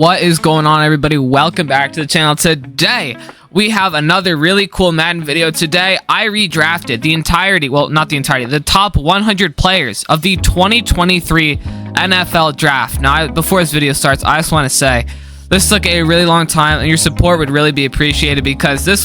What is going on, everybody? Welcome back to the channel. Today we have another really cool Madden video. Today I redrafted the entirety, well, not the entirety, the top 100 players of the 2023 NFL draft. Now, before this video starts, I just want to say this took a really long time, and your support would really be appreciated because this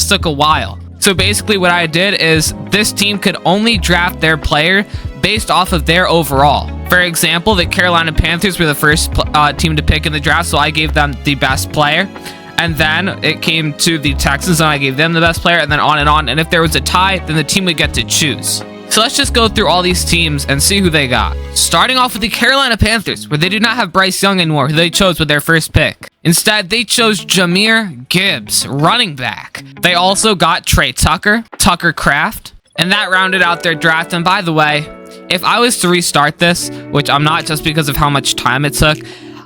took a while. So basically what I did is this team could only draft their player based off of their overall. For example, the Carolina Panthers were the first team to pick in the draft, so I gave them the best player. And then it came to the Texans, and I gave them the best player, and then on and on. And if there was a tie, then the team would get to choose. So let's just go through all these teams and see who they got. Starting off with the Carolina Panthers, where they do not have Bryce Young anymore, who they chose with their first pick. Instead, they chose Jahmyr Gibbs, running back. They also got Trey Tucker, Tucker Kraft, and that rounded out their draft. And by the way, if I was to restart this, which I'm not just because of how much time it took,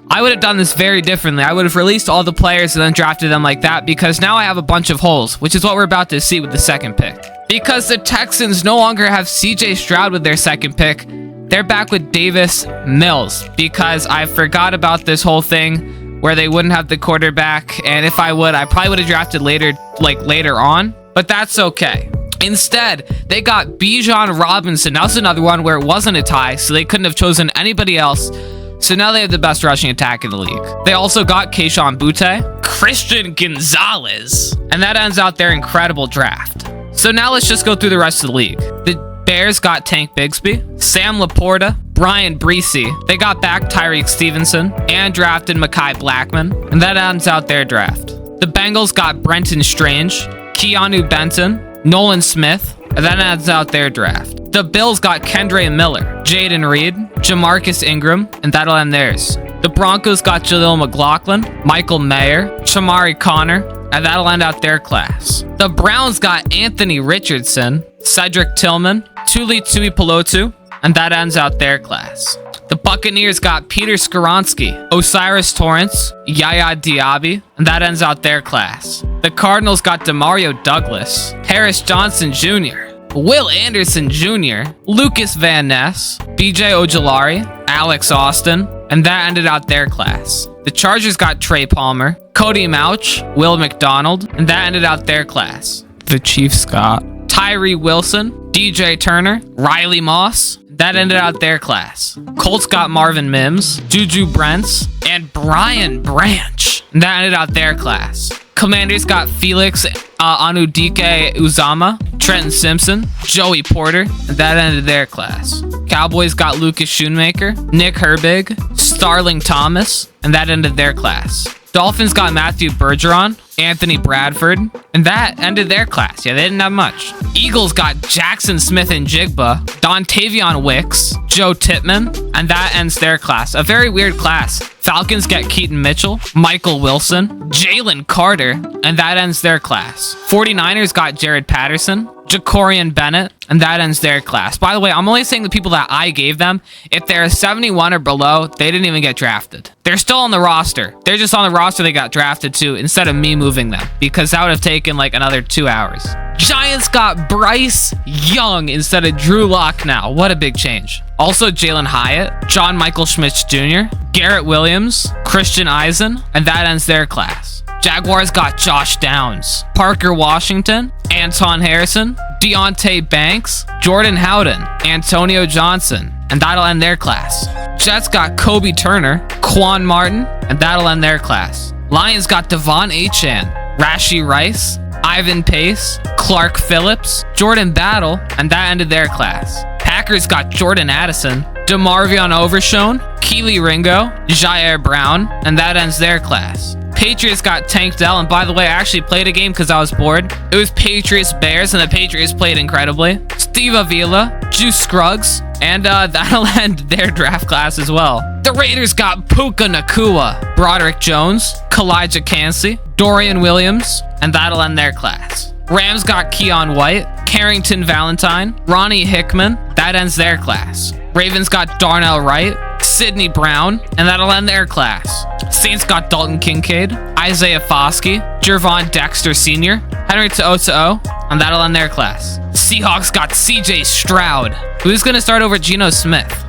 I would have done this very differently. I would have released all the players and then drafted them like that, because now I have a bunch of holes, which is what we're about to see with the second pick. Because the Texans no longer have CJ Stroud with their second pick, they're back with Davis Mills, because I forgot about this whole thing where they wouldn't have the quarterback, and if I would, I probably would have drafted later on, but that's okay. Instead, they got Bijan Robinson. Now, this is another one where it wasn't a tie, so they couldn't have chosen anybody else. So now they have the best rushing attack in the league. They also got Kayshon Boutte, Christian Gonzalez, and that ends out their incredible draft. So now let's just go through the rest of the league. The Bears got Tank Bigsby, Sam Laporta, Brian Breesy. They got back Tyreek Stevenson and drafted Mekhi Blackman, and that ends out their draft. The Bengals got Brenton Strange, Keanu Benton, Nolan Smith, and that ends out their draft. The Bills got Kendre Miller, Jaden Reed, Jamarcus Ingram, and that'll end theirs. The Broncos got Jaleel McLaughlin, Michael Mayer, Shamari Connor, and that'll end out their class. The Browns got Anthony Richardson, Cedric Tillman, Tuli Tuipulotu, and that ends out their class. The Buccaneers got Peter Skoronski, Osiris Torrance, Yaya Diaby, and that ends out their class. The Cardinals got Demario Douglas, Harris Johnson Jr., Will Anderson Jr., Lucas Van Ness, BJ Ojolari, Alex Austin, and that ended out their class. The Chargers got Trey Palmer, Cody Mauch, Will McDonald, and that ended out their class. The Chiefs got Tyree Wilson, DJ Turner, Riley Moss, that ended out their class. Colts got Marvin Mims, Juju Brents, and Brian Branch, and that ended out their class. Commanders got Felix Anudike Uzama, Trenton Simpson, Joey Porter, and that ended their class. Cowboys got Lucas Schoonmaker, Nick Herbig, Starling Thomas, and that ended their class. Dolphins got Matthew Bergeron, Anthony Bradford, and that ended their class. Yeah, they didn't have much. Eagles got Jackson Smith and Jigba, Dontavion Wicks, Joe Tippmann, and that ends their class. A very weird class. Falcons get Keaton Mitchell, Michael Wilson, Jalen Carter, and that ends their class. 49ers got Jared Patterson, Jacorian Bennett, and that ends their class. By the way, I'm only saying the people that I gave them. If they're 71 or below, they didn't even get drafted. They're still on the roster. They're just on the roster they got drafted to instead of me moving them, because that would have taken like another 2 hours. Giants got Bryce Young instead of Drew Lock now. What a big change. Also Jalen Hyatt, John Michael Schmitz Jr., Garrett Williams, Christian Eisen, and that ends their class. Jaguars got Josh Downs, Parker Washington, Anton Harrison, Deontay Banks, Jordan Howden, Antonio Johnson, and that'll end their class. Jets got Kobe Turner, Quan Martin, and that'll end their class. Lions got Devon Achane, Rashee Rice, Ivan Pace, Clark Phillips, Jordan Battle, and that ended their class. Packers got Jordan Addison, DeMarvion Overshone, Keely Ringo, Jair Brown, and that ends their class. Patriots got Tank Dell, and by the way, I actually played a game because I was bored. It was Patriots Bears, and the Patriots played incredibly. Steve Avila, Juice Scruggs, and that'll end their draft class as well. The Raiders got Puka Nacua, Broderick Jones, Kalijah Cansey, Dorian Williams, and that'll end their class. Rams got Keon White, Carrington Valentine, Ronnie Hickman, that ends their class. Ravens got Darnell Wright, Sidney Brown, and that'll end their class. Saints got Dalton Kincaid, Isaiah Foskey, Jervon Dexter Sr., Henry To'o, and that'll end their class. Seahawks got CJ Stroud, who's going to start over Geno Smith.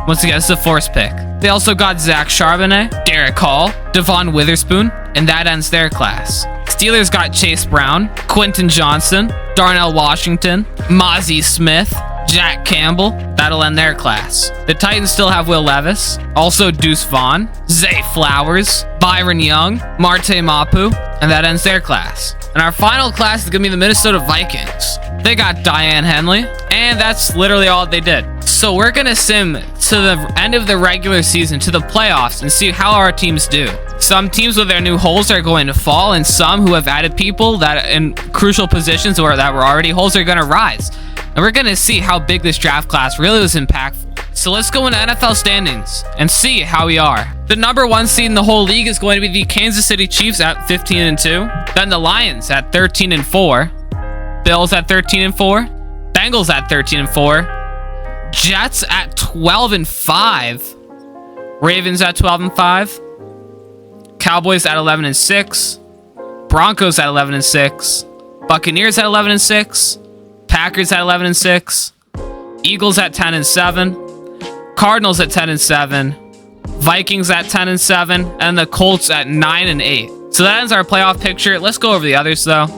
Once again, this is a forced pick. They also got Zach Charbonnet, Derek Hall, Devon Witherspoon, and that ends their class. Steelers got Chase Brown, Quentin Johnson, Darnell Washington, Mozzie Smith, Jack Campbell. That'll end their class. The Titans still have Will Levis, also Deuce Vaughn, Zay Flowers, Byron Young, Marte Mapu, and that ends their class. And our final class is going to be the Minnesota Vikings. They got Diane Henley, and that's literally all they did. So we're going to sim to the end of the regular season, to the playoffs, and see how our teams do. Some teams with their new holes are going to fall, and some who have added people that in crucial positions or that were already holes are going to rise. And we're going to see how big this draft class really was impactful. So let's go into NFL standings and see how we are. The number 1 seed in the whole league is going to be the Kansas City Chiefs at 15-2. Then the Lions at 13-4. Bills at 13-4. Bengals at 13-4. Jets at 12-5. Ravens at 12-5. Cowboys at 11-6. Broncos at 11-6. Buccaneers at 11-6. Packers at 11-6. Eagles at 10-7. Cardinals at 10-7. Vikings at 10-7. And the Colts at 9-8. So that ends our playoff picture. Let's go over the others though.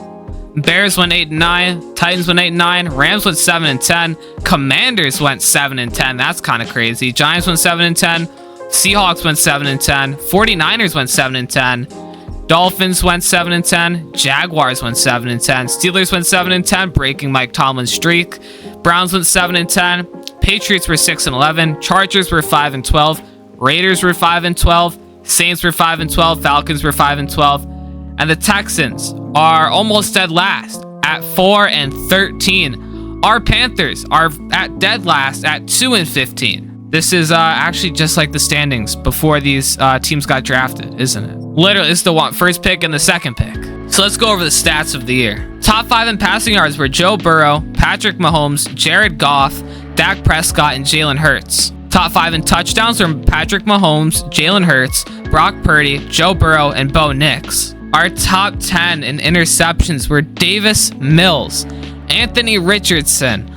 Bears went 8-9. Titans went 8-9. Rams went 7-10. Commanders went 7-10. That's kind of crazy. Giants went 7-10. Seahawks went 7-10. 49ers went 7-10. Dolphins went 7-10. Jaguars went 7-10. Steelers went 7-10, breaking Mike Tomlin's streak. Browns went 7-10. Patriots were 6-11. Chargers were 5-12. Raiders were 5-12. Saints were 5-12. Falcons were 5-12. And the Texans are almost dead last at 4-13. Our Panthers are at dead last at 2-15. This is actually just like the standings before these teams got drafted, isn't it? Literally, it's the first pick and the second pick. So let's go over the stats of the year. Top 5 in passing yards were Joe Burrow, Patrick Mahomes, Jared Goff, Dak Prescott, and Jalen Hurts. Top 5 in touchdowns were Patrick Mahomes, Jalen Hurts, Brock Purdy, Joe Burrow, and Bo Nix. Our top 10 in interceptions were Davis Mills, Anthony Richardson,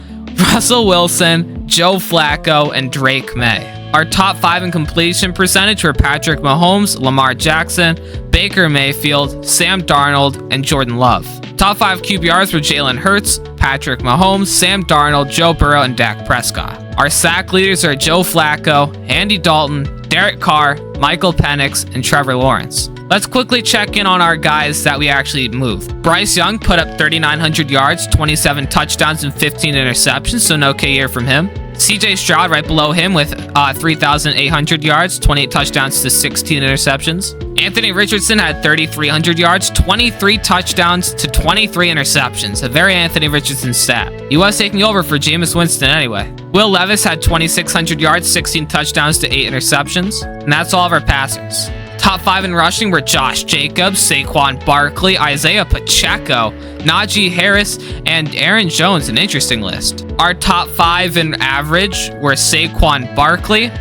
Russell Wilson, Joe Flacco, and Drake May. Our top 5 in completion percentage were Patrick Mahomes, Lamar Jackson, Baker Mayfield, Sam Darnold, and Jordan Love. Top 5 QBRs were Jalen Hurts, Patrick Mahomes, Sam Darnold, Joe Burrow, and Dak Prescott. Our sack leaders are Joe Flacco, Andy Dalton, Derek Carr, Michael Penix, and Trevor Lawrence. Let's quickly check in on our guys that we actually moved. Bryce Young put up 3,900 yards, 27 touchdowns, and 15 interceptions, so no K year from him. CJ Stroud right below him with 3,800 yards, 28 touchdowns to 16 interceptions. Anthony Richardson had 3,300 yards, 23 touchdowns to 23 interceptions. A very Anthony Richardson stat. He was taking over for Jameis Winston anyway. Will Levis had 2,600 yards, 16 touchdowns to 8 interceptions. And that's all of our passers. Top 5 in rushing were Josh Jacobs, Saquon Barkley, Isaiah Pacheco, Najee Harris, and Aaron Jones, an interesting list. Our top 5 in average were Saquon Barkley,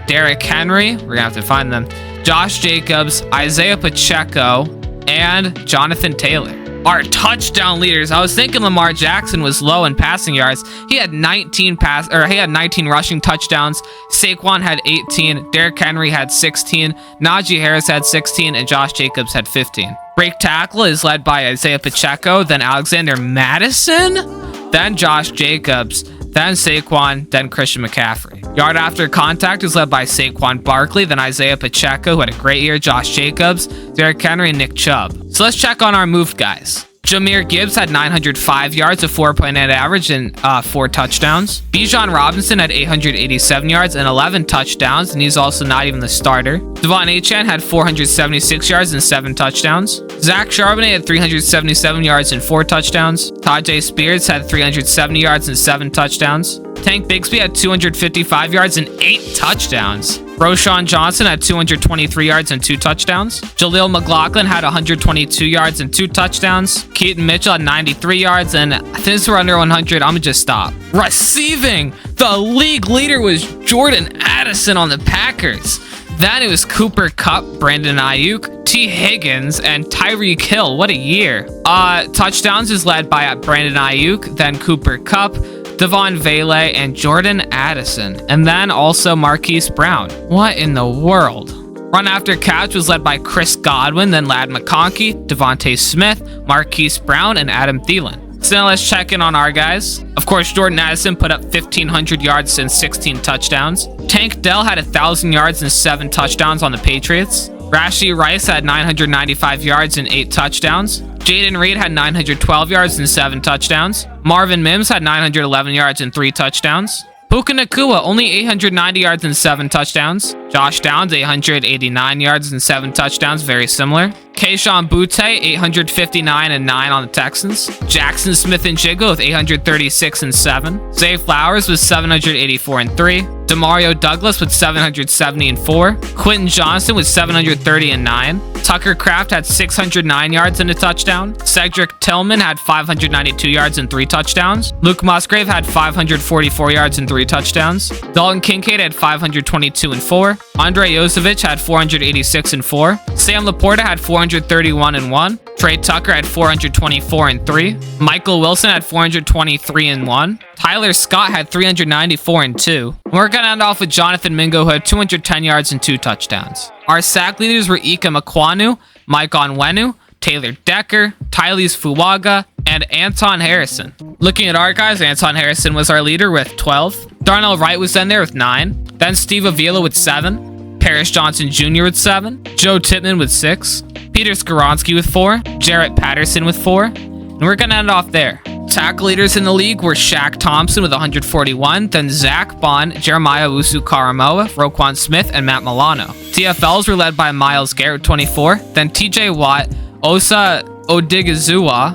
Derrick Henry, we're going to have to find them, Josh Jacobs, Isaiah Pacheco, and Jonathan Taylor. Our touchdown leaders, I was thinking Lamar Jackson was low in passing yards. He had 19 rushing touchdowns. Saquon had 18, Derrick Henry had 16, Najee Harris had 16, and Josh Jacobs had 15. Break tackle is led by Isaiah Pacheco, then Alexander Madison, then Josh Jacobs, then Saquon, then Christian McCaffrey. Yard after contact is led by Saquon Barkley, then Isaiah Pacheco, who had a great year, Josh Jacobs, Derrick Henry, and Nick Chubb. So let's check on our moved guys. Jahmyr Gibbs had 905 yards, a 4.8 average, and 4 touchdowns. Bijan Robinson had 887 yards and 11 touchdowns, and he's also not even the starter. Devon Achane had 476 yards and 7 touchdowns. Zach Charbonnet had 377 yards and 4 touchdowns. Tajay Spears had 370 yards and 7 touchdowns. Tank Bigsby had 255 yards and 8 touchdowns. Roshan Johnson had 223 yards and 2 touchdowns. Jaleel McLaughlin had 122 yards and 2 touchdowns. Keaton Mitchell had 93 yards, and since we're under 100, I'm gonna just stop. Receiving, the league leader was Jordan Addison on the Packers. Then it was Cooper Kupp, Brandon Ayuk, T. Higgins, and Tyreek Hill. What a year. Touchdowns is led by Brandon Ayuk, then Cooper Kupp, Devon Vele, and Jordan Addison. And then also Marquise Brown. What in the world? Run after catch was led by Chris Godwin, then Ladd McConkey, Devontae Smith, Marquise Brown, and Adam Thielen. So now let's check in on our guys. Of course, Jordan Addison put up 1,500 yards and 16 touchdowns. Tank Dell had 1,000 yards and 7 touchdowns on the Patriots. Rashee Rice had 995 yards and 8 touchdowns. Jaden Reed had 912 yards and 7 touchdowns. Marvin Mims had 911 yards and 3 touchdowns. Puka Nacua, only 890 yards and 7 touchdowns. Josh Downs, 889 yards and 7 touchdowns, very similar. Kayshon Boutte, 859 and 9 on the Texans. Jackson Smith-Njigba with 836 and 7. Zay Flowers with 784 and 3. Demario Douglas with 770 and 4. Quentin Johnson with 730 and 9. Tucker Kraft had 609 yards and a touchdown. Cedric Tillman had 592 yards and 3 touchdowns. Luke Musgrave had 544 yards and 3 touchdowns. Dalton Kincaid had 522 and 4. Andre Josevich had 486 and 4. Sam Laporta had 431 and 1. Trey Tucker had 424 and 3. Michael Wilson had 423 and 1. Tyler Scott had 394 and 2. We're going to end off with Jonathan Mingo, who had 210 yards and 2 touchdowns. Our sack leaders were Ika Makwanu, Mike Onwenu, Taylor Decker, Tylees Fuwaga, and Anton Harrison. Looking at our guys, Anton Harrison was our leader with 12. Darnell Wright was then there with 9. Then Steve Avila with 7. Paris Johnson Jr. with 7. Joe Tippmann with 6. Peter Skoronski with 4. Jarrett Patterson with 4. And we're going to end off there. Tackle leaders in the league were Shaq Thompson with 141, then Zach Bond, Jeremiah Usu-Karamoa, Roquan Smith, and Matt Milano. TFLs were led by Myles Garrett, 24, then TJ Watt, Osa Odigizua,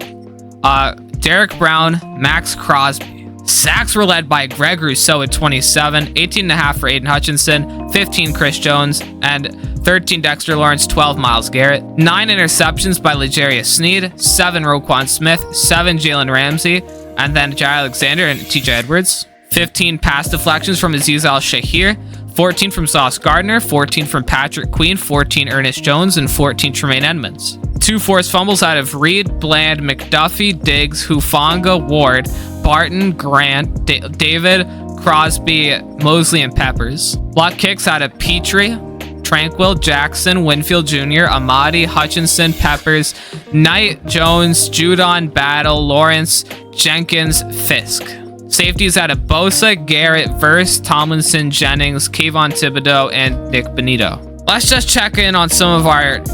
Derek Brown, Max Crosby. Sacks were led by Greg Rousseau at 27, 18.5 for Aiden Hutchinson, 15 Chris Jones, and 13 Dexter Lawrence, 12 Myles Garrett. 9 interceptions by L'Jarius Sneed, 7 Roquan Smith, 7 Jalen Ramsey, and then Jai Alexander and TJ Edwards. 15 pass deflections from Aziz Al-Shahir, 14 from Sauce Gardner, 14 from Patrick Queen, 14 Ernest Jones, and 14 Tremaine Edmonds. 2 forced fumbles out of Reed, Bland, McDuffie, Diggs, Hufanga, Ward, Barton, Grant, David, Crosby, Mosley, and Peppers. Block kicks out of Petrie, Tranquil, Jackson, Winfield Jr., Amadi, Hutchinson, Peppers, Knight, Jones, Judon, Battle, Lawrence, Jenkins, Fisk. Safeties out of Bosa, Garrett, Verse, Tomlinson, Jennings, Kayvon Thibodeau, and Nick Benito. Let's just check in on some of our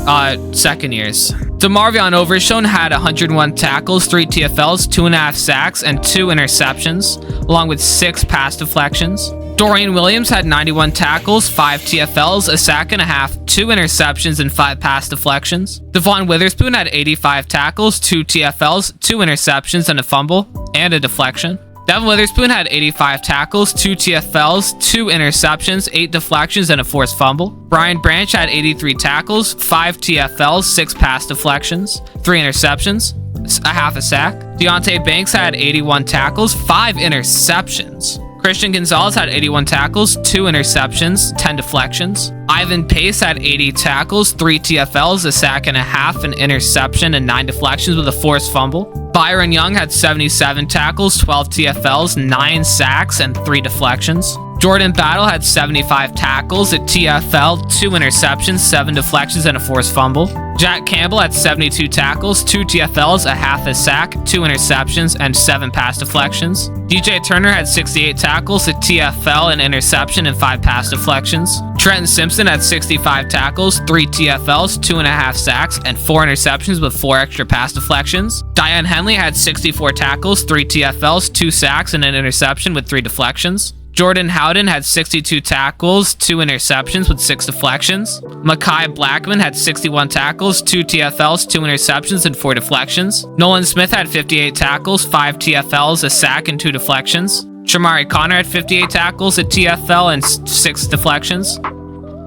second years. DeMarvion Overshown had 101 tackles, 3 TFLs, 2.5 sacks, and 2 interceptions, along with 6 pass deflections. Dorian Williams had 91 tackles, 5 TFLs, a sack and a half, 2 interceptions, and 5 pass deflections. Devon Witherspoon had 85 tackles, 2 TFLs, 2 interceptions, and a fumble, and a deflection. Devon Witherspoon had 85 tackles, 2 TFLs, 2 interceptions, 8 deflections, and a forced fumble. Brian Branch had 83 tackles, 5 TFLs, 6 pass deflections, 3 interceptions, a half a sack. Deontay Banks had 81 tackles, 5 interceptions. Christian Gonzalez had 81 tackles, 2 interceptions, 10 deflections. Ivan Pace had 80 tackles, 3 TFLs, a sack and a half, an interception, and 9 deflections with a forced fumble. Byron Young had 77 tackles, 12 TFLs, 9 sacks, and 3 deflections. Jordan Battle had 75 tackles, a TFL, 2 interceptions, 7 deflections, and a forced fumble. Jack Campbell had 72 tackles, 2 TFLs, a half a sack, 2 interceptions, and 7 pass deflections. DJ Turner had 68 tackles, a TFL, an interception, and 5 pass deflections. Trenton Simpson had 65 tackles, 3 TFLs, 2.5 sacks, and 4 interceptions with 4 extra pass deflections. Diane Henley had 64 tackles, 3 TFLs, 2 sacks, and an interception with 3 deflections. Jordan Howden had 62 tackles, 2 interceptions with 6 deflections. Mekhi Blackman had 61 tackles, 2 TFLs, 2 interceptions, and 4 deflections. Nolan Smith had 58 tackles, 5 TFLs, a sack, and 2 deflections. Shamari Connor had 58 tackles, a TFL, and 6 deflections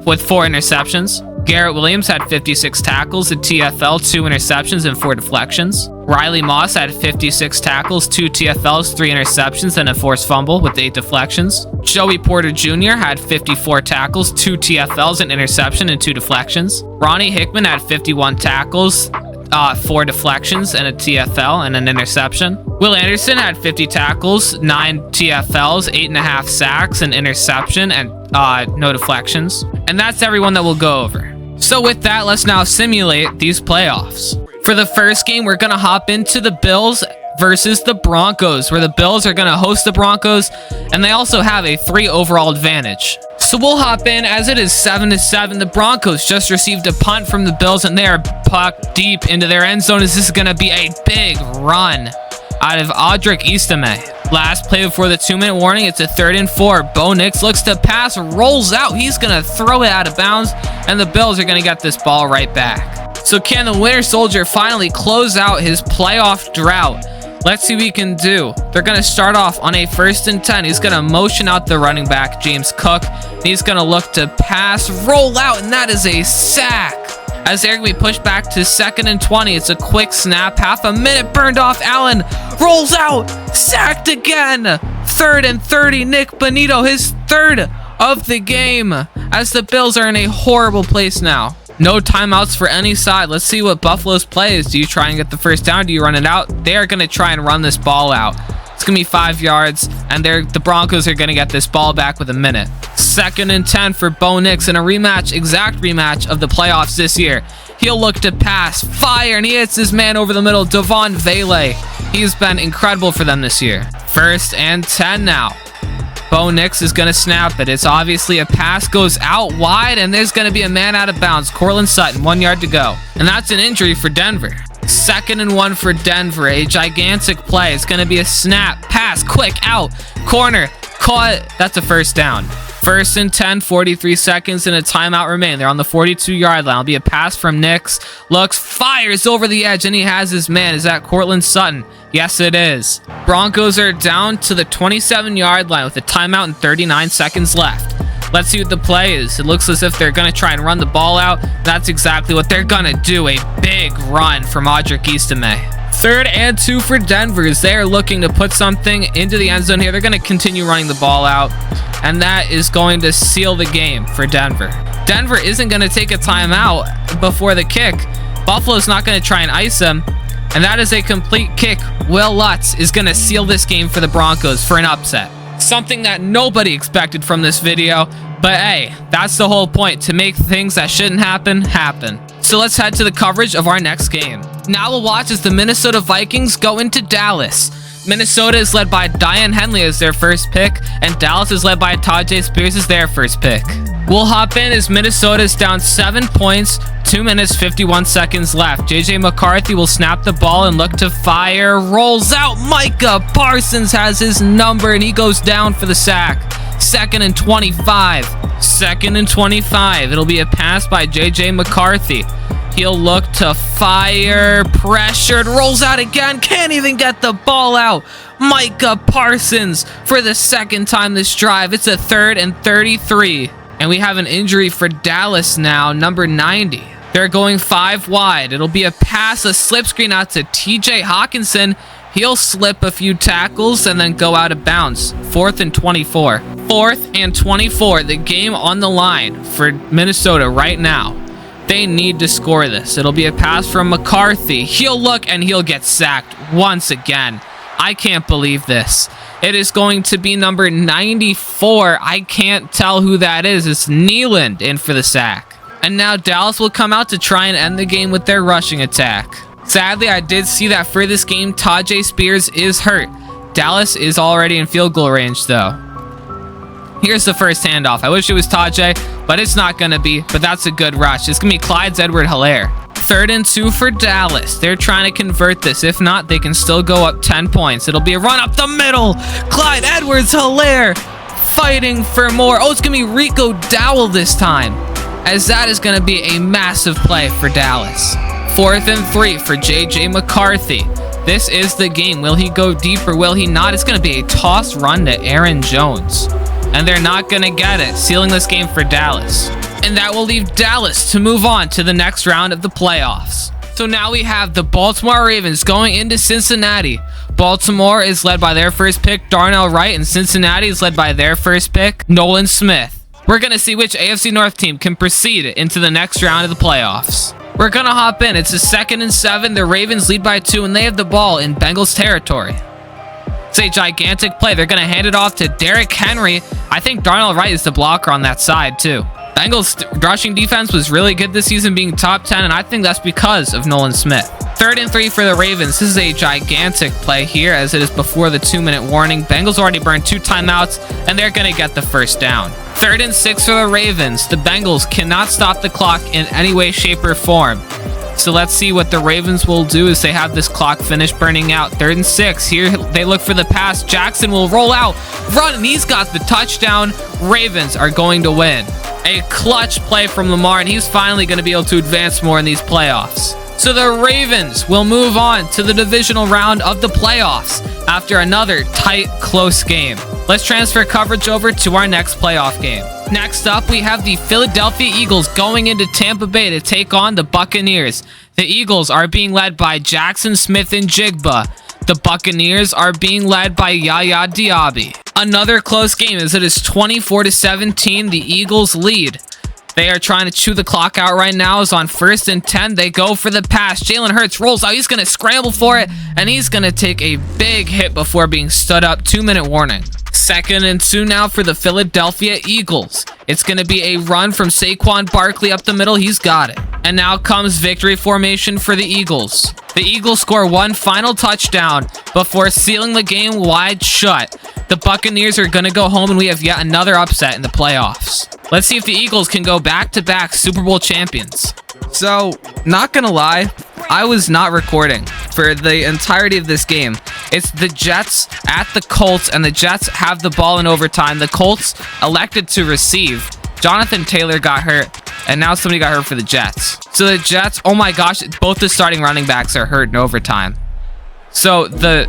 with 4 interceptions. Garrett Williams had 56 tackles, a TFL, 2 interceptions, and 4 deflections. Riley Moss had 56 tackles, 2 TFLs, 3 interceptions, and a forced fumble with 8 deflections. Joey Porter Jr. had 54 tackles, 2 TFLs, an interception, and 2 deflections. Ronnie Hickman had 51 tackles, 4 deflections and a TFL and an interception. Will Anderson had 50 tackles, 9 TFLs, 8.5 sacks, an interception, and no deflections. And that's everyone that we'll go over. So with that, let's now simulate these playoffs. For the first game, we're going to hop into the Bills versus the Broncos, where the Bills are going to host the Broncos, and they also have a 3 overall advantage. So we'll hop in as it is 7-7. The Broncos just received a punt from the Bills, and they are pucked deep into their end zone. This is going to be a big run out of Audric Estime. Last play before the 2-minute warning. It's a 3rd and 4. Bo Nix looks to pass, rolls out. He's going to throw it out of bounds, and the Bills are going to get this ball right back. So can the Winter Soldier finally close out his playoff drought? Let's see what he can do. They're going to start off on a 1st and 10. He's going to motion out the running back, James Cook. He's going to look to pass, roll out, and that is a sack. As they're going to be pushed back to 2nd and 20. It's a quick snap. Half a minute burned off. Allen rolls out. Sacked again. 3rd and 30. Nick Bonito, his 3rd of the game. As the Bills are in a horrible place now. No timeouts for any side. Let's see what Buffalo's play is. Do you try and get the first down? Do you run it out? They are going to try and run this ball out. It's going to be 5 yards, and the Broncos are going to get this ball back with a minute. 2nd and 10 for Bo Nix in a rematch, exact rematch of the playoffs this year. He'll look to pass, fire, and he hits his man over the middle, Devon Vele. He's been incredible for them this year. 1st and 10 now. Bo Nix is going to snap it. It's obviously a pass, goes out wide, and there's going to be a man out of bounds. Cortland Sutton, 1 yard to go. And that's an injury for Denver. 2nd and 1 for Denver. A gigantic play. It's going to be a snap, pass, quick, out, corner, caught. That's a 1st down. 1st and 10, 43 seconds, and a timeout remain. They're on the 42-yard line. It'll be a pass from Nix. Looks, fires over the edge, and he has his man. Is that Cortland Sutton? Yes, it is. Broncos are down to the 27-yard line with a timeout and 39 seconds left. Let's see what the play is. It looks as if they're going to try and run the ball out. That's exactly what they're going to do. A big run from Audric Estime. 3rd and 2 for Denver as they are looking to put something into the end zone here. They're going to continue running the ball out, and that is going to seal the game for Denver. Denver isn't going to take a timeout before the kick. Buffalo's not going to try and ice them, and that is a complete kick. Will Lutz is going to seal this game for the Broncos for an upset. Something that nobody expected from this video, but hey, that's the whole point, to make things that shouldn't happen, happen. So let's head to the coverage of our next game. Now we'll watch as the Minnesota Vikings go into Dallas. Minnesota is led by Diane Henley as their first pick, and Dallas is led by Tajay Spears as their first pick. We'll hop in as Minnesota is down 7 points, 2 minutes, 51 seconds left. JJ McCarthy will snap the ball and look to fire. Rolls out. Micah Parsons has his number, and he goes down for the sack. 2nd and 25. 2nd and 25. It'll be a pass by JJ McCarthy. He'll look to fire. Pressured. Rolls out again. Can't even get the ball out. Micah Parsons for the 2nd time this drive. It's a 3rd and 33. And we have an injury for Dallas now, number 90. They're going 5 wide. It'll be a pass, a slip screen out to TJ Hawkinson. He'll slip a few tackles and then go out of bounds. 4th and 24. 4th and 24. The game on the line for Minnesota right now. They need to score this. It'll be a pass from McCarthy. He'll look and he'll get sacked once again. I can't believe this. It is going to be number 94. I can't tell who that is. It's Nealand in for the sack. And now Dallas will come out to try and end the game with their rushing attack. Sadly, I did see that for this game, Tajay Spears is hurt. Dallas is already in field goal range, though. Here's the first handoff. I wish it was Tajay, but it's not going to be. But that's a good rush. It's going to be Clyde's Edward-Helaire. 3rd and 2 for Dallas. They're trying to convert this. If not, they can still go up 10 points. It'll be a run up the middle. Clyde Edwards-Helaire fighting for more. Oh, it's going to be Rico Dowell this time, as that is going to be a massive play for Dallas. 4th and 3 for JJ McCarthy. This is the game. Will he go deep or will he not? It's going to be a toss run to Aaron Jones, and they're not going to get it, sealing this game for Dallas. And that will leave Dallas to move on to the next round of the playoffs. So now we have the Baltimore Ravens going into Cincinnati. Baltimore is led by their first pick, Darnell Wright, and Cincinnati is led by their first pick, Nolan Smith. We're going to see which AFC North team can proceed into the next round of the playoffs. We're gonna hop in. It's a 2nd and 7. The Ravens lead by 2, and they have the ball in Bengals territory. It's a gigantic play. They're gonna hand it off to Derrick Henry. I think Darnell Wright is the blocker on that side too. Bengals rushing defense was really good this season, being top 10, and I think that's because of Nolan Smith. 3rd and 3 for the Ravens. This is a gigantic play here, as it is before the 2-minute warning. Bengals already burned 2 timeouts, and they're going to get the first down. 3rd and 6 for the Ravens. The Bengals cannot stop the clock in any way, shape, or form. So let's see what the Ravens will do as they have this clock finish burning out. 3rd and 6. Here they look for the pass. Jackson will roll out, run, and he's got the touchdown. Ravens are going to win. A clutch play from Lamar, and he's finally going to be able to advance more in these playoffs. So the Ravens will move on to the divisional round of the playoffs after another tight, close game. Let's transfer coverage over to our next playoff game. Next up, we have the Philadelphia Eagles going into Tampa Bay to take on the Buccaneers. The Eagles are being led by Jackson Smith and Jigba. The Buccaneers are being led by Yaya Diaby. Another close game as it is 24-17. The Eagles lead. They are trying to chew the clock out right now. As on 1st and 10, they go for the pass. Jalen Hurts rolls out. He's going to scramble for it, and he's going to take a big hit before being stood up. 2-minute warning. 2nd and 2 now for the Philadelphia Eagles. It's going to be a run from Saquon Barkley up the middle. He's got it. And now comes victory formation for the Eagles. The Eagles score one final touchdown before sealing the game wide shut. The Buccaneers are going to go home, and we have yet another upset in the playoffs. Let's see if the Eagles can go back-to-back Super Bowl champions. So, not gonna lie, I was not recording for the entirety of this game. It's the Jets at the Colts, and the Jets have the ball in overtime. The Colts elected to receive. Jonathan Taylor got hurt, and now somebody got hurt for the Jets. So the Jets, oh my gosh, both the starting running backs are hurt in overtime. So the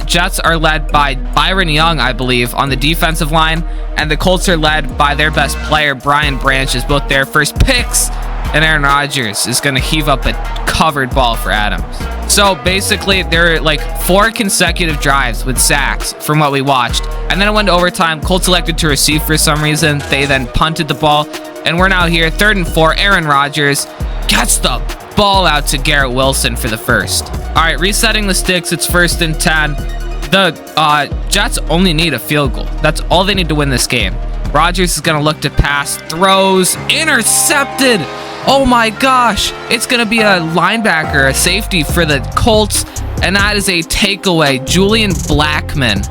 Jets are led by Byron Young, I believe, on the defensive line, and the Colts are led by their best player, Brian Branch, is both their first picks, and Aaron Rodgers is going to heave up a covered ball for Adams. So basically, there are like 4 consecutive drives with sacks from what we watched, and then it went to overtime. Colts elected to receive for some reason. They then punted the ball, and we're now here, 3rd and 4. Aaron Rodgers gets the ball out to Garrett Wilson for the first. All right, resetting the sticks. It's 1st and 10. The Jets only need a field goal. That's all they need to win this game. Rodgers is going to look to pass, throws, intercepted. Oh my gosh. It's going to be a linebacker, a safety for the Colts, and that is a takeaway. Julian Blackmon,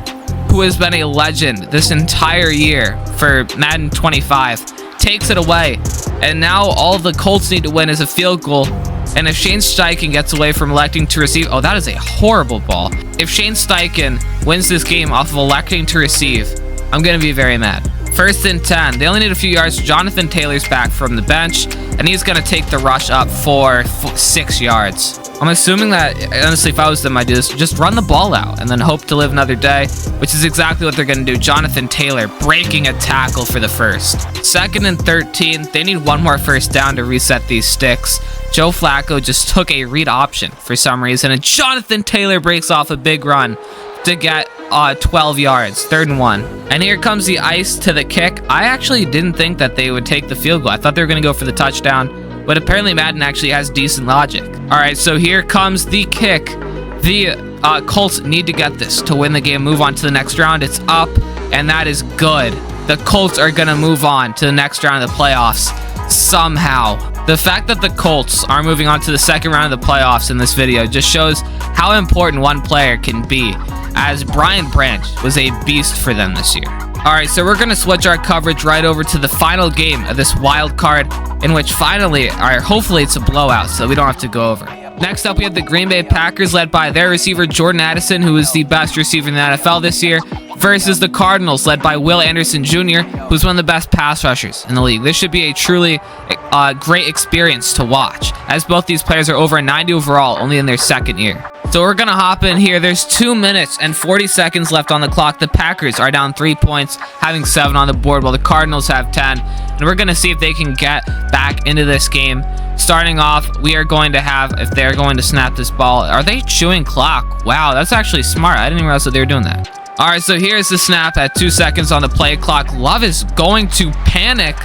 who has been a legend this entire year for Madden 25, takes it away. And now all the Colts need to win is a field goal. And if Shane Steichen gets away from electing to receive, oh, that is a horrible ball. If Shane Steichen wins this game off of electing to receive, I'm going to be very mad. 1st and 10. They only need a few yards. Jonathan Taylor's back from the bench, and he's going to take the rush up for 6 yards. I'm assuming that, honestly, if I was them, I'd do this. Just run the ball out and then hope to live another day, which is exactly what they're going to do. Jonathan Taylor breaking a tackle for the first. 2nd and 13. They need one more first down to reset these sticks. Joe Flacco just took a read option for some reason, and Jonathan Taylor breaks off a big run to get 12 yards, 3rd and 1. And here comes the ice to the kick. I actually didn't think that they would take the field goal. I thought they were going to go for the touchdown, but apparently Madden actually has decent logic. All right, so here comes the kick. The Colts need to get this to win the game, move on to the next round. It's up, and that is good. The Colts are going to move on to the next round of the playoffs somehow. The fact that the Colts are moving on to the 2nd round of the playoffs in this video just shows how important one player can be, as Brian Branch was a beast for them this year. All right, so we're going to switch our coverage right over to the final game of this wild card, in which finally, or hopefully it's a blowout, so we don't have to go over it. Next up, we have the Green Bay Packers, led by their receiver, Jordan Addison, who is the best receiver in the NFL this year, versus the Cardinals, led by Will Anderson Jr., who's one of the best pass rushers in the league. This should be a truly great experience to watch, as both these players are over 90 overall, only in their 2nd year. So we're going to hop in here. There's 2 minutes and 40 seconds left on the clock. The Packers are down 3 points, having 7 on the board, while the Cardinals have 10. And we're going to see if they can get back into this game. Starting off, we are going to have, if they're going to snap this ball, are they chewing clock? Wow, that's actually smart. I didn't even realize that they were doing that. All right, so here's the snap at 2 seconds on the play clock. Love is going to panic,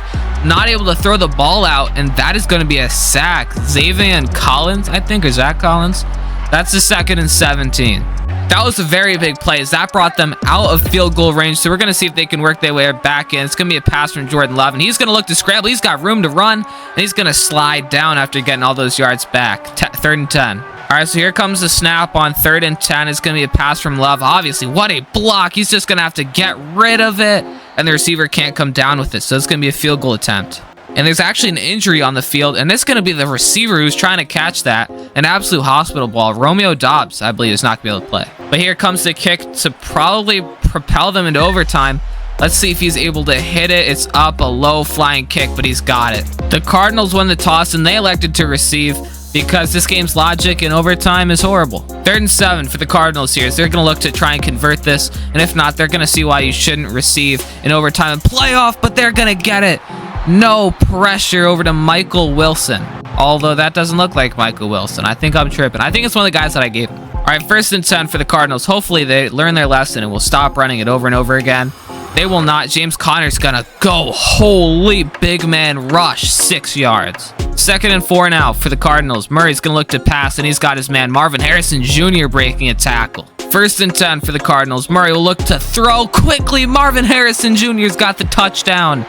not able to throw the ball out, and that is going to be a sack. Xavier Collins, I think, or Zach Collins. That's the 2nd and 17. That was a very big play, as that brought them out of field goal range. So we're going to see if they can work their way back in. It's going to be a pass from Jordan Love, and he's going to look to scramble. He's got room to run, and he's going to slide down after getting all those yards back. 3rd and 10. All right, so here comes the snap on 3rd and 10. It's going to be a pass from Love. Obviously, what a block. He's just going to have to get rid of it, and the receiver can't come down with it. So it's going to be a field goal attempt. And there's actually an injury on the field, and it's going to be the receiver who's trying to catch that. An absolute hospital ball. Romeo Dobbs, I believe, is not going to be able to play. But here comes the kick to probably propel them into overtime. Let's see if he's able to hit it. It's up, a low flying kick, but he's got it. The Cardinals won the toss, and they elected to receive because this game's logic in overtime is horrible. 3rd and 7 for the Cardinals here. So they're going to look to try and convert this, and if not, they're going to see why you shouldn't receive in overtime and playoff, but they're going to get it. No pressure over to Michael Wilson. Although that doesn't look like Michael Wilson. I think I'm tripping. I think it's one of the guys that I gave him. All right, 1st and 10 for the Cardinals. Hopefully they learn their lesson and will stop running it over and over again. They will not. James Conner's going to go. Holy big man rush. 6 yards. 2nd and 4 now for the Cardinals. Murray's going to look to pass, and he's got his man Marvin Harrison Jr. breaking a tackle. 1st and 10 for the Cardinals. Murray will look to throw quickly. Marvin Harrison Jr.'s got the touchdown.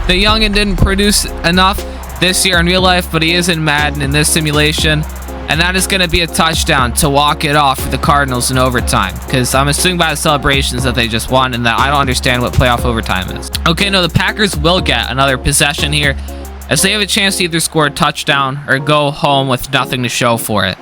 The youngin didn't produce enough this year in real life, but he is in Madden in this simulation. And that is going to be a touchdown to walk it off for the Cardinals in overtime. Because I'm assuming by the celebrations that they just won, and that I don't understand what playoff overtime is. Okay, no, the Packers will get another possession here, as they have a chance to either score a touchdown or go home with nothing to show for it.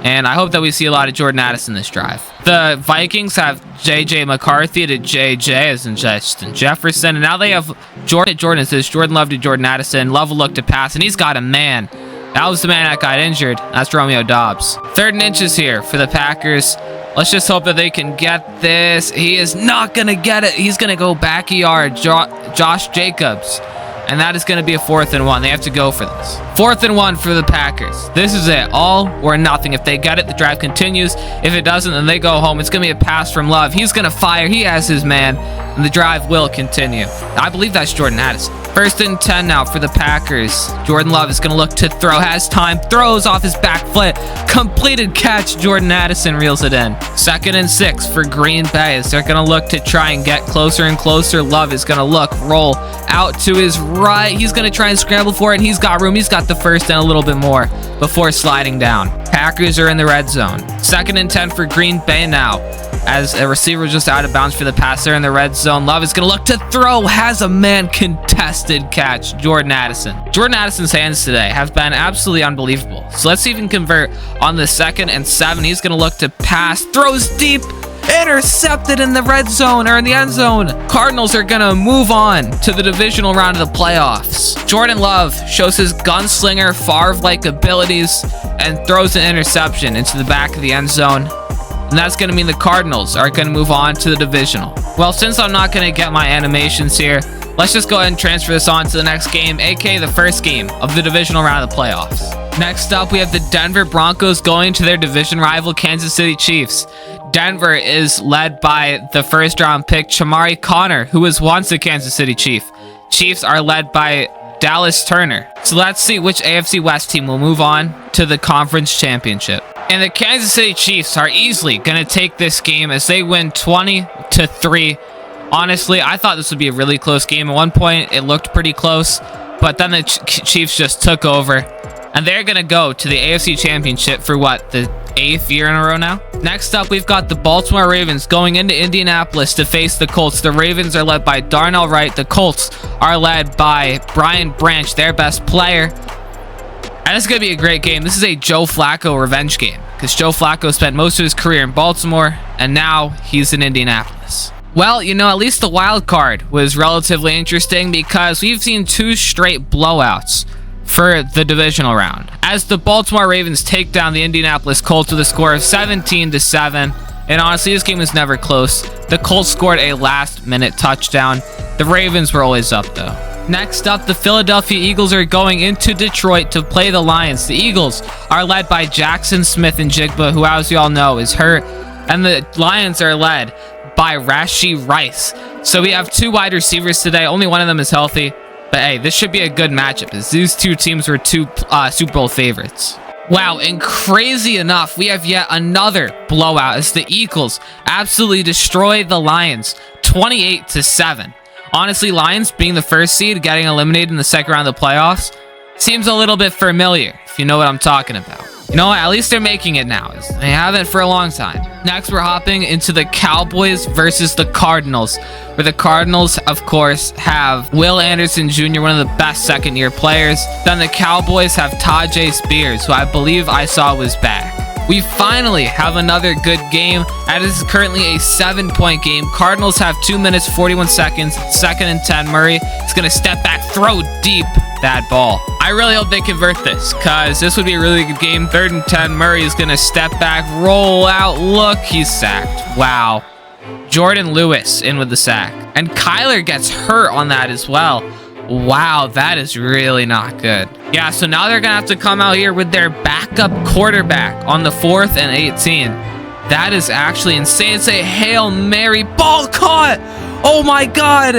And I hope that we see a lot of Jordan Addison this drive. The Vikings have J.J. McCarthy to J.J. as in Justin Jefferson. And now they have Jordan. It says Jordan Love to Jordan Addison. Love will look to pass, and he's got a man. That was the man that got injured. That's Romeo Dobbs. 3rd and inches here for the Packers. Let's just hope that they can get this. He is not going to get it. He's going to go back a yard. Josh Jacobs. And that is going to be a 4th and 1. They have to go for this. 4th and 1 for the Packers. This is it. All or nothing. If they get it, the drive continues. If it doesn't, then they go home. It's going to be a pass from Love. He's going to fire. He has his man. And the drive will continue. I believe that's Jordan Addison. 1st and 10 now for the Packers. Jordan Love is going to look to throw. Has time. Throws off his back foot. Completed catch. Jordan Addison reels it in. 2nd and 6 for Green Bay, as they're going to look to try and get closer and closer. Love is going to roll out to his right. He's going to try and scramble for it, and he's got room. He's got the 1st and a little bit more before sliding down. Packers are in the red zone. 2nd and 10 for Green Bay now, as a receiver just out of bounds for the pass. There in the red zone. Love is going to look to throw. Has a man. Contested catch. Jordan Addison. Jordan Addison's hands today have been absolutely unbelievable. So let's see if he can convert on the 2nd and 7. He's going to look to pass. Throws deep. Intercepted in the red zone, or in the end zone. Cardinals are going to move on to the divisional round of the playoffs. Jordan Love shows his gunslinger Favre-like abilities and throws an interception into the back of the end zone. And that's going to mean the Cardinals are going to move on to the divisional. Well, since I'm not going to get my animations here, let's just go ahead and transfer this on to the next game, aka the first game of the divisional round of the playoffs. Next up, we have the Denver Broncos going to their division rival Kansas City Chiefs. Denver is led by the 1st round pick Chamari Connor, who was once a Kansas City Chief. Chiefs are led by Dallas Turner. So let's see which AFC West team will move on to the conference championship. And the Kansas City Chiefs are easily going to take this game as they win 20-3. Honestly, I thought this would be a really close game. At one point, it looked pretty close, but then the Chiefs just took over. And they're going to go to the AFC Championship for what, the 8th year in a row now? Next up, we've got the Baltimore Ravens going into Indianapolis to face the Colts. The Ravens are led by Darnell Wright. The Colts are led by Brian Branch, their best player. And it's going to be a great game. This is a Joe Flacco revenge game, because Joe Flacco spent most of his career in Baltimore, and now he's in Indianapolis. Well, you know, at least the wild card was relatively interesting, because we've seen 2 straight blowouts for the divisional round, as the Baltimore Ravens take down the Indianapolis Colts with a score of 17-7. And honestly, this game was never close. The Colts scored a last-minute touchdown. The Ravens were always up, though. Next up, the Philadelphia Eagles are going into Detroit to play the Lions. The Eagles are led by Jackson Smith-Njigba, who, as you all know, is hurt. And the Lions are led by Rashee Rice. So we have 2 wide receivers today. Only one of them is healthy. But hey, this should be a good matchup as these two teams were two Super Bowl favorites. Wow, and crazy enough, we have yet another blowout as the Eagles absolutely destroy the Lions 28-7. Honestly, Lions being the first seed, getting eliminated in the second round of the playoffs, seems a little bit familiar, if you know what I'm talking about. You know what? At least they're making it now. They haven't for a long time. Next, we're hopping into the Cowboys versus the Cardinals, where the Cardinals, of course, have Will Anderson Jr., one of the best second-year players. Then the Cowboys have Tajay Spears, who I believe I saw was back. We finally have another good game. That is currently a 7-point game. Cardinals have 2 minutes, 41 seconds. 2nd and 10. Murray is going to step back, throw deep that ball. I really hope they convert this because this would be a really good game. 3rd and 10. Murray is going to step back, roll out. Look, he's sacked. Wow. Jordan Lewis in with the sack. And Kyler gets hurt on that as well. Wow, that is really not good. Yeah, so now they're going to have to come out here with their backup quarterback on the 4th and 18. That is actually insane. It's a Hail Mary. Ball caught. Oh, my God.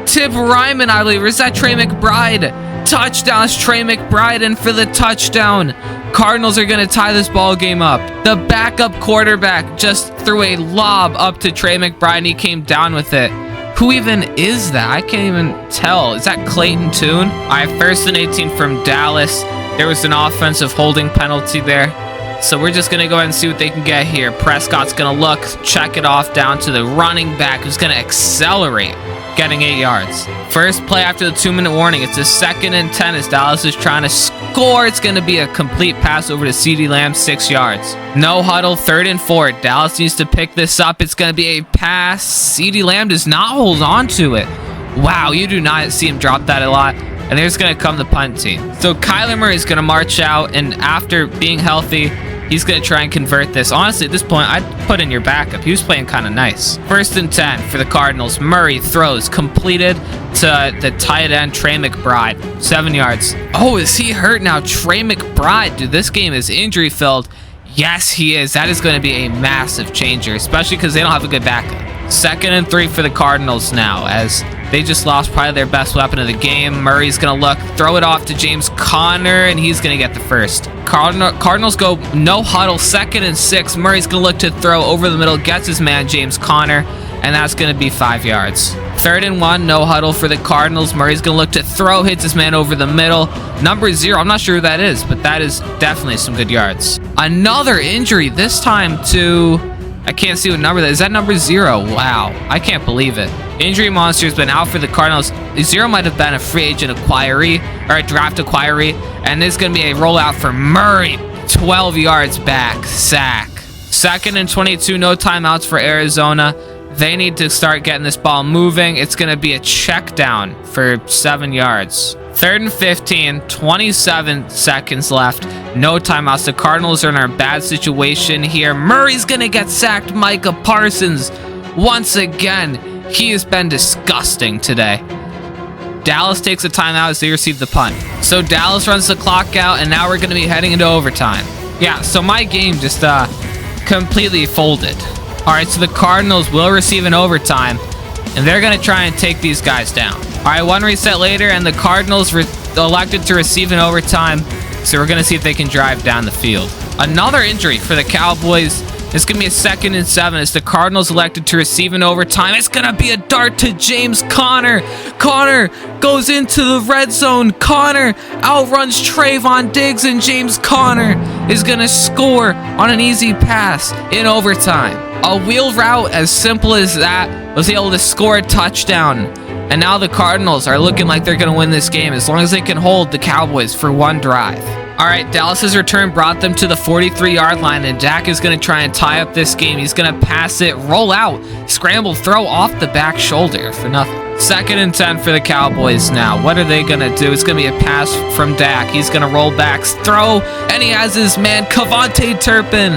Tip Ryman, I believe. Or is that Trey McBride? Touchdown. It's Trey McBride in for the touchdown. Cardinals are going to tie this ball game up. The backup quarterback just threw a lob up to Trey McBride, and he came down with it. Who even is that? I can't even tell. Is that Clayton Tune? All right, 1st and 18 from Dallas. There was an offensive holding penalty there. So we're just going to go ahead and see what they can get here. Prescott's going to look, check it off down to the running back who's going to accelerate, getting 8 yards. First play after the 2-minute warning. It's a 2nd and 10 as Dallas is trying to score. It's going to be a complete pass over to CeeDee Lamb, 6 yards. No huddle, 3rd and 4. Dallas needs to pick this up. It's going to be a pass. CeeDee Lamb does not hold on to it. Wow, you do not see him drop that a lot. And there's going to come the punt team. So Kyler Murray is going to march out, and after being healthy, he's going to try and convert this. Honestly, at this point, I'd put in your backup. He was playing kind of nice. 1st and 10 for the Cardinals. Murray throws completed to the tight end, Trey McBride. 7 yards. Oh, is he hurt now? Trey McBride. Dude, this game is injury-filled. Yes, he is. That is going to be a massive changer, especially because they don't have a good backup. 2nd and 3 for the Cardinals now, as they just lost probably their best weapon of the game. Murray's going to look, throw it off to James Conner, and he's going to get the first. Cardinals go no huddle, 2nd and 6. Murray's going to look to throw over the middle, gets his man, James Conner, and that's going to be 5 yards. 3rd and 1, no huddle for the Cardinals. Murray's going to look to throw, hits his man over the middle. Number 0, I'm not sure who that is, but that is definitely some good yards. Another injury, this time to... I can't see what number that is. Is that number 0? Wow. I can't believe it. Injury monster's been out for the Cardinals. 0 might have been a free agent acquiree or a draft acquiree. And this is going to be a rollout for Murray. 12 yards back. Sack. 2nd and 22. No timeouts for Arizona. They need to start getting this ball moving. It's going to be a check down for 7 yards. 3rd and 15, 27 seconds left. No timeouts. The Cardinals are in a bad situation here. Murray's going to get sacked. Micah Parsons, once again, he has been disgusting today. Dallas takes a timeout as they receive the punt. So Dallas runs the clock out, and now we're going to be heading into overtime. Yeah, so my game just completely folded. All right, so the Cardinals will receive an overtime, and they're going to try and take these guys down. All right, 1 reset later, and the Cardinals elected to receive an overtime, so we're going to see if they can drive down the field. Another injury for the Cowboys. It's going to be a 2nd and 7 as the Cardinals elected to receive an overtime. It's going to be a dart to James Conner. Conner goes into the red zone. Conner outruns Trayvon Diggs, and James Conner is going to score on an easy pass in overtime. A wheel route as simple as that was able to score a touchdown. And now the Cardinals are looking like they're going to win this game as long as they can hold the Cowboys for 1 drive. All right, Dallas's return brought them to the 43-yard line, and Dak is going to try and tie up this game. He's going to pass it, roll out, scramble, throw off the back shoulder for nothing. 2nd and 10 for the Cowboys now. What are they going to do? It's going to be a pass from Dak. He's going to roll back, throw, and he has his man, Kevontae Turpin,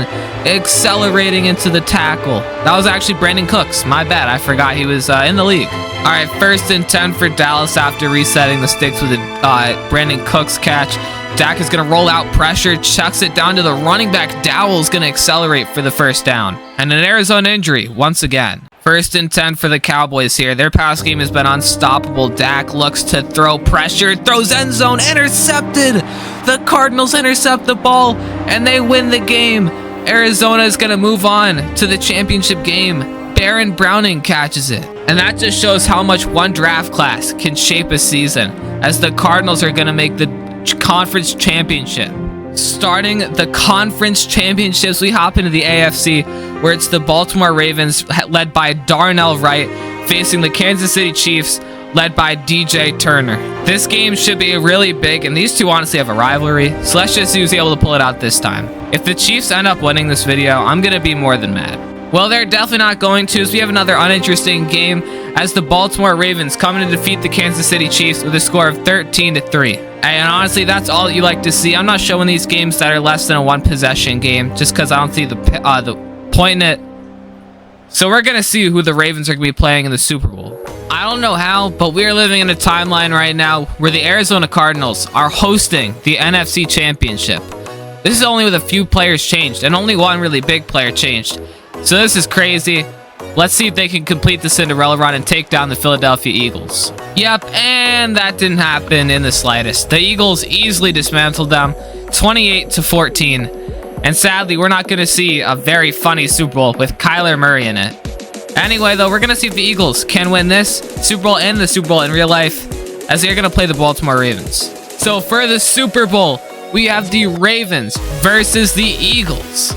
accelerating into the tackle. That was actually Brandon Cooks. My bad. I forgot he was in the league. All right, 1st and 10 for Dallas after resetting the sticks with a Brandon Cooks catch. Dak is going to roll out pressure, chucks it down to the running back. Dowell's going to accelerate for the 1st down. And an Arizona injury once again. First and 10 for the Cowboys here. Their pass game has been unstoppable. Dak looks to throw, pressure, throws end zone, intercepted. The Cardinals intercept the ball, and they win the game. Arizona is going to move on to the championship game. Baron Browning catches it. And that just shows how much one draft class can shape a season, as the Cardinals are going to make the conference championship. Starting the conference championships, we hop into the AFC, where it's the Baltimore Ravens led by Darnell Wright facing the Kansas City Chiefs led by DJ Turner. This game should be really big, and these two honestly have a rivalry, so let's just see who's able to pull it out this time. If the Chiefs end up winning this video, I'm gonna be more than mad. Well, they're definitely not going to, so we have another uninteresting game as the Baltimore Ravens come to defeat the Kansas City Chiefs with a score of 13-3. And honestly, that's all you like to see. I'm not showing these games that are less than a one possession game just because I don't see the point in it. So we're going to see who the Ravens are going to be playing in the Super Bowl. I don't know how, but we're living in a timeline right now where the Arizona Cardinals are hosting the NFC Championship. This is only with a few players changed, and only one really big player changed. So this is crazy. Let's see if they can complete the Cinderella run and take down the Philadelphia Eagles. Yep, and that didn't happen in the slightest. The Eagles easily dismantled them 28-14. And sadly, we're not going to see a very funny Super Bowl with Kyler Murray in it. Anyway, though, we're going to see if the Eagles can win this Super Bowl and the Super Bowl in real life, as they're going to play the Baltimore Ravens. So for the Super Bowl, we have the Ravens versus the Eagles.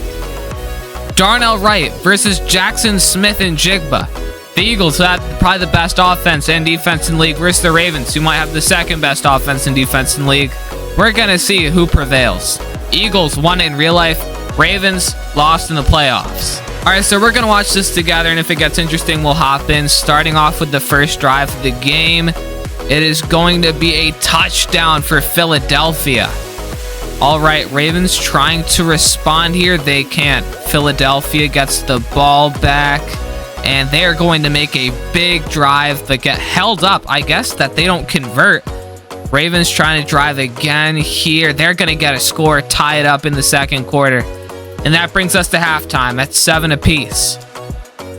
Darnell Wright versus Jackson Smith and Jigba. The Eagles have probably the best offense and defense in the league versus the Ravens, who might have the second best offense and defense in the league. We're going to see who prevails. Eagles won in real life. Ravens lost in the playoffs. Alright, so we're going to watch this together, and if it gets interesting, we'll hop in. Starting off with the first drive of the game. It is going to be a touchdown for Philadelphia. Alright, Ravens trying to respond here. They can't. Philadelphia gets the ball back, and they are going to make a big drive, but get held up. I guess that they don't convert. Ravens trying to drive again here. They're going to get a score, tie it up in the second quarter. And that brings us to halftime at 7 apiece.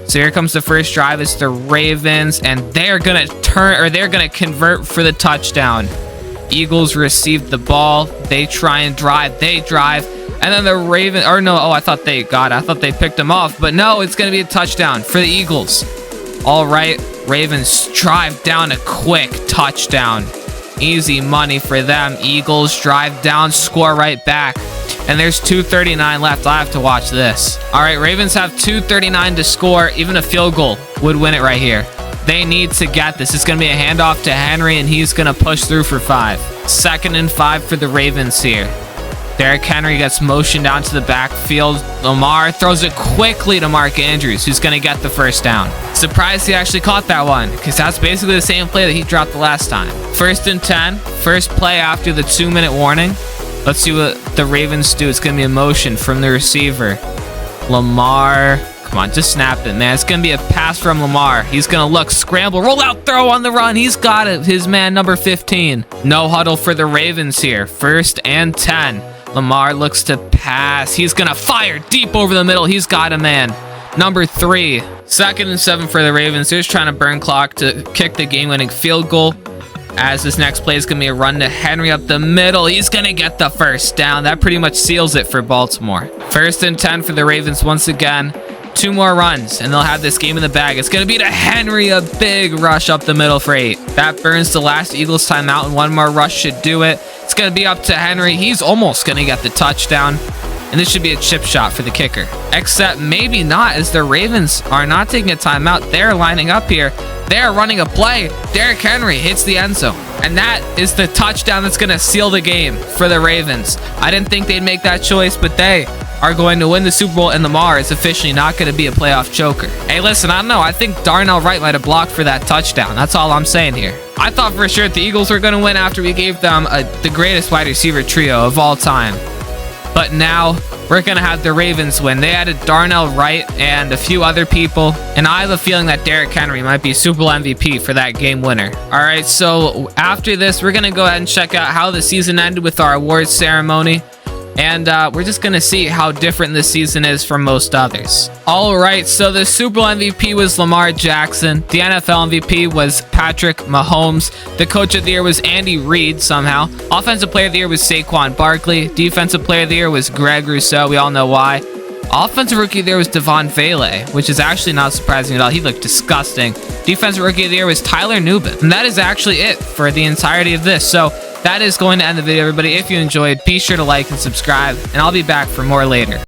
So here comes the first drive. It's the Ravens, and they're going to convert for the touchdown. Eagles receive the ball. They try and drive. They drive. And then the Ravens, I thought they picked them off. But no, it's going to be a touchdown for the Eagles. All right, Ravens drive down a quick touchdown. Easy money for them. Eagles drive down, score right back. And there's 2:39 left. I have to watch this. All right, Ravens have 2:39 to score. Even a field goal would win it right here. They need to get this. It's going to be a handoff to Henry, and he's going to push through for 5. 2nd and 5 for the Ravens here. Derrick Henry gets motioned down to the backfield. Lamar throws it quickly to Mark Andrews, who's going to get the first down. Surprised he actually caught that one, because that's basically the same play that he dropped the last time. 1st and 10, first play after the 2-minute warning. Let's see what the Ravens do. It's going to be a motion from the receiver. Lamar, come on, just snap it, man. It's going to be a pass from Lamar. He's going to look, scramble, roll out, throw on the run. He's got it, his man, number 15. No huddle for the Ravens here. 1st and 10. Lamar looks to pass. He's going to fire deep over the middle. He's got a man. Number 3. 2nd and 7 for the Ravens. They're just trying to burn clock to kick the game-winning field goal. As this next play is going to be a run to Henry up the middle. He's going to get the first down. That pretty much seals it for Baltimore. 1st and 10 for the Ravens once again. 2 more runs, and they'll have this game in the bag. It's going to be to Henry, a big rush up the middle for 8. That burns the last Eagles timeout, and one more rush should do it. It's going to be up to Henry. He's almost going to get the touchdown, and this should be a chip shot for the kicker. Except maybe not, as the Ravens are not taking a timeout. They're lining up here. They're running a play. Derrick Henry hits the end zone, and that is the touchdown that's going to seal the game for the Ravens. I didn't think they'd make that choice, but they are going to win the Super Bowl, and Lamar is officially not going to be a playoff choker. Hey, listen, I don't know. I think Darnell Wright might have blocked for that touchdown. That's all I'm saying here. I thought for sure the Eagles were going to win after we gave them the greatest wide receiver trio of all time. But now we're going to have the Ravens win. They added Darnell Wright and a few other people, and I have a feeling that Derrick Henry might be Super Bowl MVP for that game winner. All right, so after this, we're going to go ahead and check out how the season ended with our awards ceremony. And we're just going to see how different this season is from most others. All right, so the Super Bowl MVP was Lamar Jackson. The NFL MVP was Patrick Mahomes. The Coach of the Year was Andy Reid somehow. Offensive Player of the Year was Saquon Barkley. Defensive Player of the Year was Greg Rousseau. We all know why. Offensive Rookie of the Year was Devon Vele, which is actually not surprising at all. He looked disgusting. Defensive Rookie of the Year was Tyler Nubin. And that is actually it for the entirety of this. So that is going to end the video, everybody. If you enjoyed, be sure to like and subscribe, and I'll be back for more later.